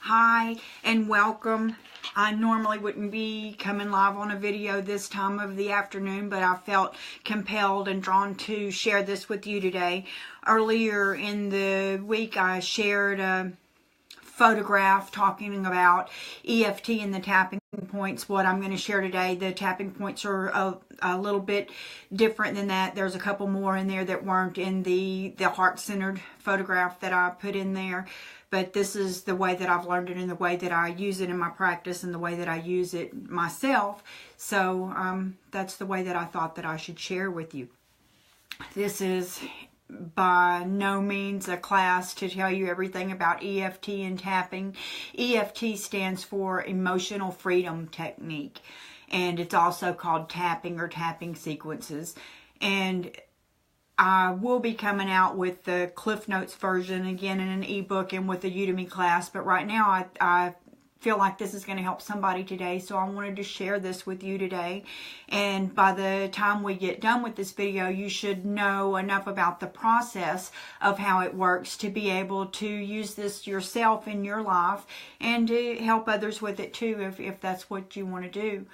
Hi and welcome. I normally wouldn't be coming live on a video this time of the afternoon, but I felt compelled and drawn to share this with you today. Earlier in the week, I shared a photograph talking about EFT and the tapping points. What I'm going to share today, the tapping points are a little bit different than that. There's a couple more in there that weren't in the heart-centered photograph that I put in there. But this is the way that I've learned it and the way that I use it in my practice and the way that I use it myself. So that's the way that I thought that I should share with you. This is by no means a class to tell you everything about EFT and tapping. EFT stands for Emotional Freedom Technique, and it's also called tapping or tapping sequences. And I will be coming out with the Cliff Notes version again in an ebook and with a Udemy class, but right now I feel like this is going to help somebody today, so I wanted to share this with you today. And by the time we get done with this video, you should know enough about the process of how it works to be able to use this yourself in your life and to help others with it too, if that's what you want to do.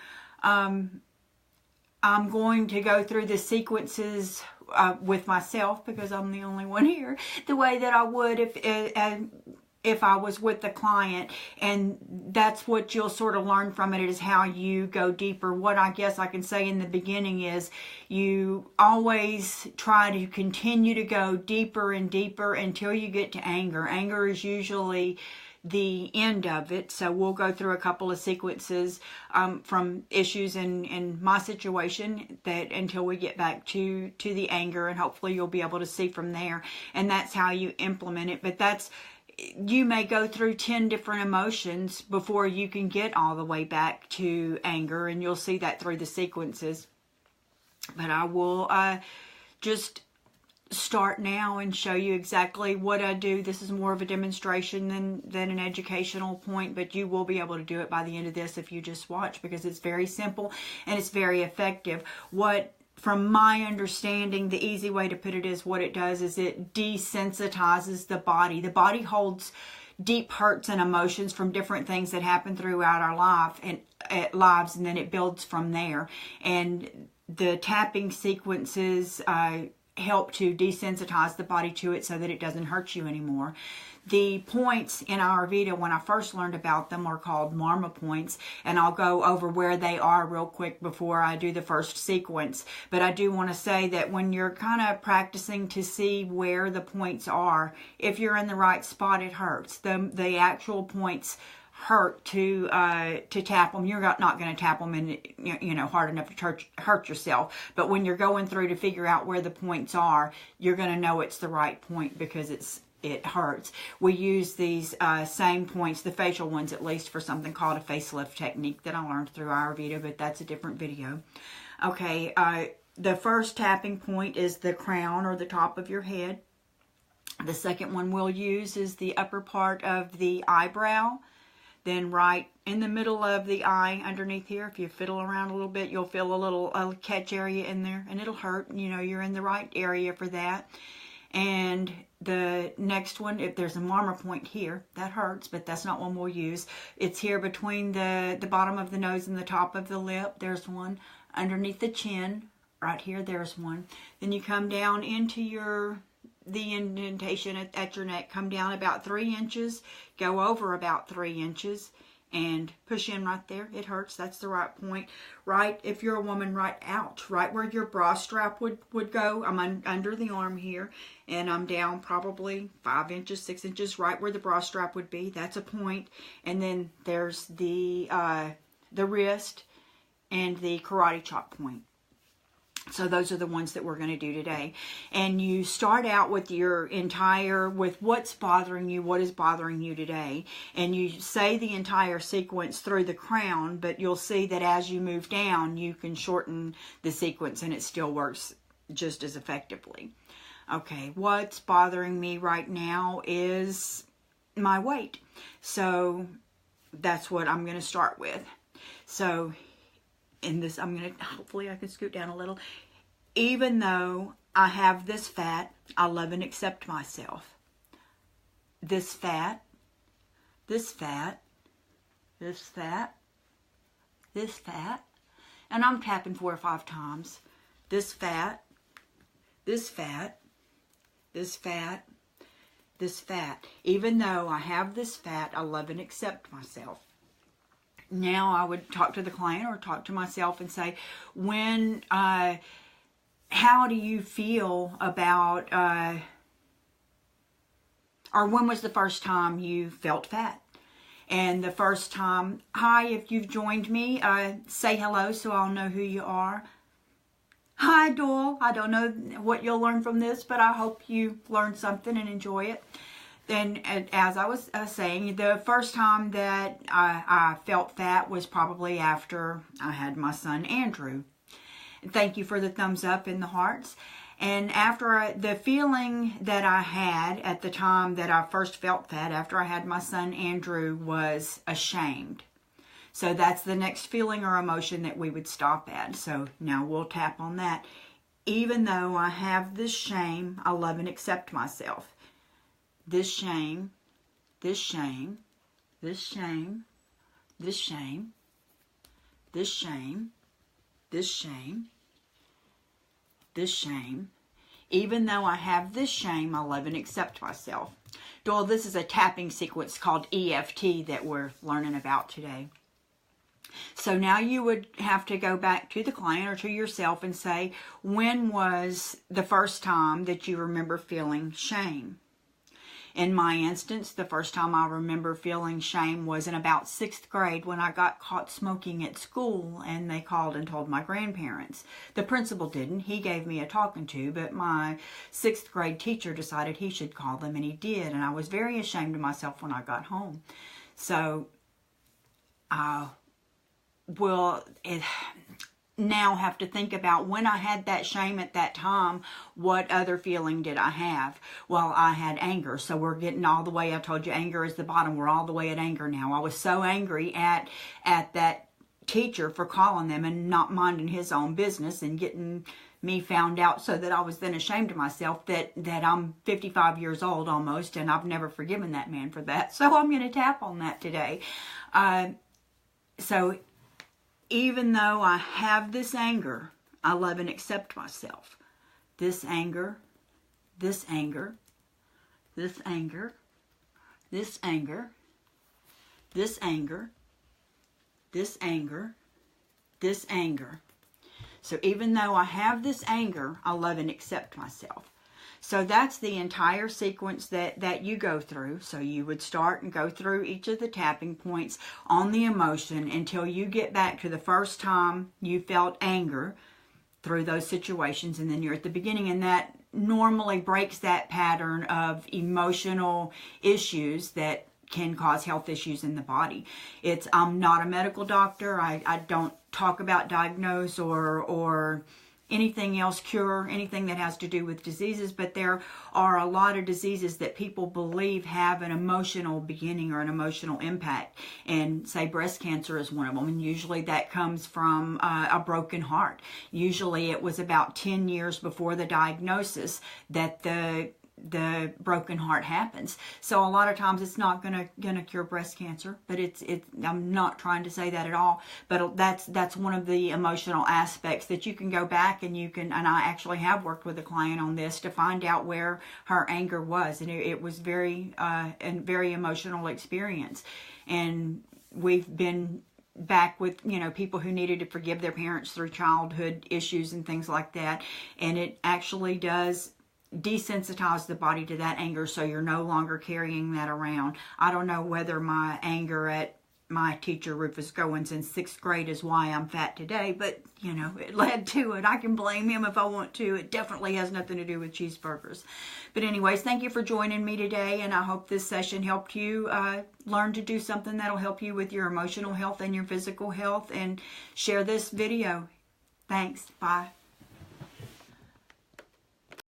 I'm going to go through the sequences with myself because I'm the only one here, the way that I would if I was with the client, and that's what you'll sort of learn from it, is how you go deeper. What I guess I can say in the beginning is you always try to continue to go deeper and deeper until you get to anger. Anger is usually the end of it. So we'll go through a couple of sequences from issues in my situation that until we get back to the anger, and hopefully you'll be able to see from there. And that's how you implement it. But you may go through 10 different emotions before you can get all the way back to anger, and you'll see that through the sequences. But I will just start now and show you exactly what I do. This is more of a demonstration than an educational point, but you will be able to do it by the end of this if you just watch, because it's very simple and it's very effective. From my understanding, the easy way to put it is what it does is it desensitizes the body. The body holds deep hurts and emotions from different things that happen throughout our lives, and then it builds from there. And the tapping sequences help to desensitize the body to it so that it doesn't hurt you anymore. The points in Ayurveda, when I first learned about them, are called Marma points, and I'll go over where they are real quick before I do the first sequence. But I do want to say that when you're kind of practicing to see where the points are, if you're in the right spot, it hurts. The actual points hurt to tap them. You're not going to tap them in, hard enough to hurt yourself. But when you're going through to figure out where the points are, you're going to know it's the right point because it hurts. We use these same points, the facial ones at least, for something called a facelift technique that I learned through Ayurveda, but that's a different video. Okay, the first tapping point is the crown or the top of your head. The second one we'll use is the upper part of the eyebrow. Then right in the middle of the eye, underneath here, if you fiddle around a little bit, you'll feel a little catch area in there, and it'll hurt. You're in the right area for that. And the next one, if there's a Marma point here, that hurts, but that's not one we'll use. It's here between the bottom of the nose and the top of the lip. There's one. Underneath the chin, right here, there's one. Then you come down into the indentation at your neck, come down about 3 inches, go over about 3 inches, and push in right there. It hurts. That's the right point. Right, if you're a woman, right out, right where your bra strap would go. I'm under the arm here, and I'm down probably 5 inches, 6 inches, right where the bra strap would be. That's a point. And then there's the wrist and the karate chop point. So those are the ones that we're going to do today. And you start out with with what's bothering you, what is bothering you today. And you say the entire sequence through the crown, but you'll see that as you move down, you can shorten the sequence and it still works just as effectively. Okay, what's bothering me right now is my weight. So that's what I'm going to start with. So in this, hopefully I can scoot down a little. Even though I have this fat, I love and accept myself. This fat this fat, this fat, this fat, and I'm tapping 4 or 5 times. This fat, this fat, this fat, this fat. Even though I have this fat, I love and accept myself. Now I would talk to the client or talk to myself and say, how do you feel about, or when was the first time you felt fat? And the first time, hi, if you've joined me, say hello so I'll know who you are. Hi, Doyle. I don't know what you'll learn from this, but I hope you learned something and enjoy it. Then, as I was saying, the first time that I felt fat was probably after I had my son, Andrew. Thank you for the thumbs up and the hearts. And after the feeling that I had at the time that I first felt fat, after I had my son, Andrew, was ashamed. So that's the next feeling or emotion that we would stop at. So now we'll tap on that. Even though I have this shame, I love and accept myself. This shame, this shame, this shame, this shame, this shame, this shame, this shame. Even though I have this shame, I love and accept myself. Doyle, this is a tapping sequence called EFT that we're learning about today. So now you would have to go back to the client or to yourself and say, when was the first time that you remember feeling shame? In my instance, the first time I remember feeling shame was in about 6th grade when I got caught smoking at school, and they called and told my grandparents. The principal didn't. He gave me a talking to, but my 6th grade teacher decided he should call them, and he did. And I was very ashamed of myself when I got home. So I will now have to think about when I had that shame at that time, what other feeling did I have? Well, I had anger. So we're getting all the way, I told you anger is the bottom. We're all the way at anger now. I was so angry at that teacher for calling them and not minding his own business and getting me found out, so that I was then ashamed of myself that I'm 55 years old almost, and I've never forgiven that man for that. So I'm going to tap on that today. So even though I have this anger, I love and accept myself. This anger, this anger, this anger, this anger, this anger, this anger, this anger. So even though I have this anger, I love and accept myself. So that's the entire sequence that you go through. So you would start and go through each of the tapping points on the emotion until you get back to the first time you felt anger through those situations, and then you're at the beginning, and that normally breaks that pattern of emotional issues that can cause health issues in the body. I'm not a medical doctor. I don't talk about diagnose or anything else, cure, anything that has to do with diseases, but there are a lot of diseases that people believe have an emotional beginning or an emotional impact, and say breast cancer is one of them, and usually that comes from a broken heart. Usually it was about 10 years before the diagnosis that the broken heart happens. So a lot of times it's not gonna cure breast cancer, but I'm not trying to say that at all, but that's one of the emotional aspects that you can go back and and I actually have worked with a client on this to find out where her anger was, and it was very very emotional experience. And we've been back with people who needed to forgive their parents through childhood issues and things like that, and it actually does desensitize the body to that anger, so you're no longer carrying that around. I don't know whether my anger at my teacher Rufus Goins in 6th grade is why I'm fat today, but it led to it. I can blame him if I want to. It definitely has nothing to do with cheeseburgers. But anyways, thank you for joining me today, and I hope this session helped you learn to do something that'll help you with your emotional health and your physical health, and share this video. Thanks. Bye.